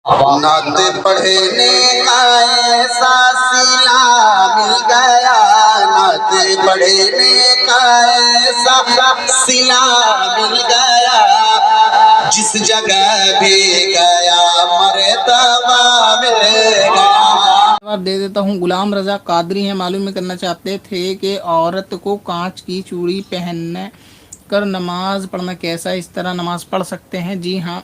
نعت پڑھنے کا ایسا صلہ مل گیا، نعت پڑھنے کا ایسا صلہ مل گیا، جس جگہ بھی گیا مرتبہ مل گیا۔ جواب دے دیتا ہوں۔ غلام رضا قادری ہیں، معلوم کرنا چاہتے تھے کہ عورت کو کانچ کی چوڑی پہن کر نماز پڑھنا کیسا، اس طرح نماز پڑھ سکتے ہیں؟ جی ہاں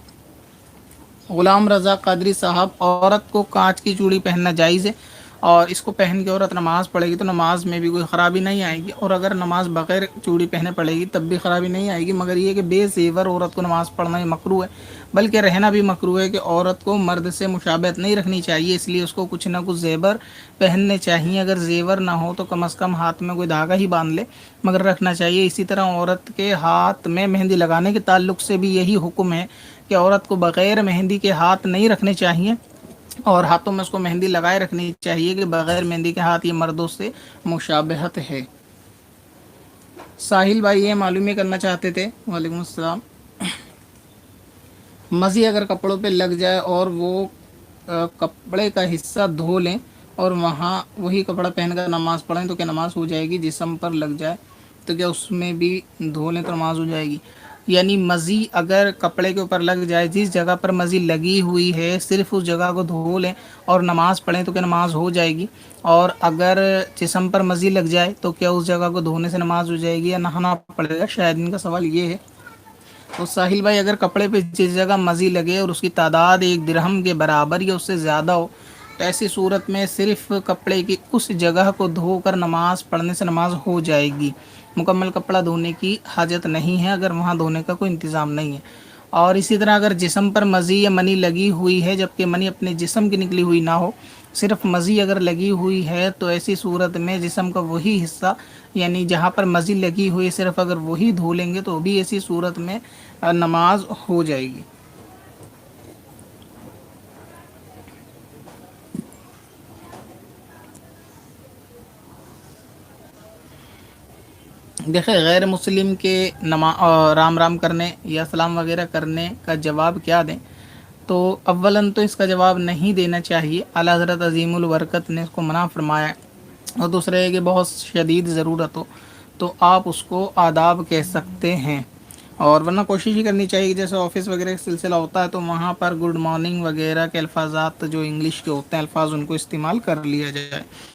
غلام رضا قادری صاحب، عورت کو کانچ کی چوڑی پہننا جائز ہے، اور اس کو پہن کے عورت نماز پڑھے گی تو نماز میں بھی کوئی خرابی نہیں آئے گی، اور اگر نماز بغیر چوڑی پہنے پڑے گی تب بھی خرابی نہیں آئے گی، مگر یہ کہ بے زیور عورت کو نماز پڑھنا ہی مکروہ ہے، بلکہ رہنا بھی مکروہ ہے کہ عورت کو مرد سے مشابہت نہیں رکھنی چاہیے، اس لیے اس کو کچھ نہ کچھ زیور پہننے چاہیے، اگر زیور نہ ہو تو کم از کم ہاتھ میں کوئی دھاگا ہی باندھ لے، مگر رکھنا چاہیے۔ اسی طرح عورت کے ہاتھ میں مہندی لگانے کے تعلق سے بھی یہی حکم ہے کہ عورت کو بغیر مہندی کے ہاتھ نہیں رکھنے چاہیے، اور ہاتھوں میں اس کو مہندی لگائے رکھنی چاہیے کہ بغیر مہندی کے ہاتھ یہ مردوں سے مشابہت ہے۔ ساحل بھائی یہ معلوم کرنا چاہتے تھے، وعلیکم السلام، مزی اگر کپڑوں پہ لگ جائے اور وہ کپڑے کا حصہ دھو لیں اور وہاں وہی کپڑا پہن کر نماز پڑھیں تو کیا نماز ہو جائے گی؟ جسم پر لگ جائے تو کیا اس میں بھی دھو لیں تو نماز ہو جائے گی؟ یعنی مزی اگر کپڑے کے اوپر لگ جائے، جس جگہ پر مزی لگی ہوئی ہے صرف اس جگہ کو دھو لیں اور نماز پڑھیں تو کیا نماز ہو جائے گی؟ اور اگر جسم پر مزی لگ جائے تو کیا اس جگہ کو دھونے سے نماز ہو جائے گی یا نہانا پڑے گا؟ شاید ان کا سوال یہ ہے۔ تو ساحل بھائی اگر کپڑے پہ جس جگہ مزی لگے اور اس کی تعداد 1 درہم کے برابر یا اس سے زیادہ ہو تو ایسی صورت میں صرف کپڑے کی اس جگہ کو دھو کر نماز پڑھنے سے نماز ہو جائے گی، مکمل کپڑا دھونے کی حاجت نہیں ہے اگر وہاں دھونے کا کوئی انتظام نہیں ہے۔ اور اسی طرح اگر جسم پر مزی یا منی لگی ہوئی ہے جبکہ منی اپنے جسم کی نکلی ہوئی نہ ہو، صرف مزی اگر لگی ہوئی ہے تو ایسی صورت میں جسم کا وہی حصہ یعنی جہاں پر مزی لگی ہوئی صرف اگر وہی دھو لیں گے تو بھی ایسی صورت میں نماز ہو جائے گی۔ دیکھیں غیر مسلم کے رام رام کرنے یا سلام وغیرہ کرنے کا جواب کیا دیں؟ تو اولاً تو اس کا جواب نہیں دینا چاہیے، اعلیٰ حضرت عظیم البرکت نے اس کو منع فرمایا ہے، اور دوسرا ہے کہ بہت شدید ضرورت ہو تو آپ اس کو آداب کہہ سکتے ہیں، اور ورنہ کوشش ہی کرنی چاہیے کہ جیسے آفس وغیرہ کا سلسلہ ہوتا ہے تو وہاں پر گڈ مارننگ وغیرہ کے الفاظات جو انگلش کے ہوتے ہیں الفاظ ان کو استعمال کر لیا جائے۔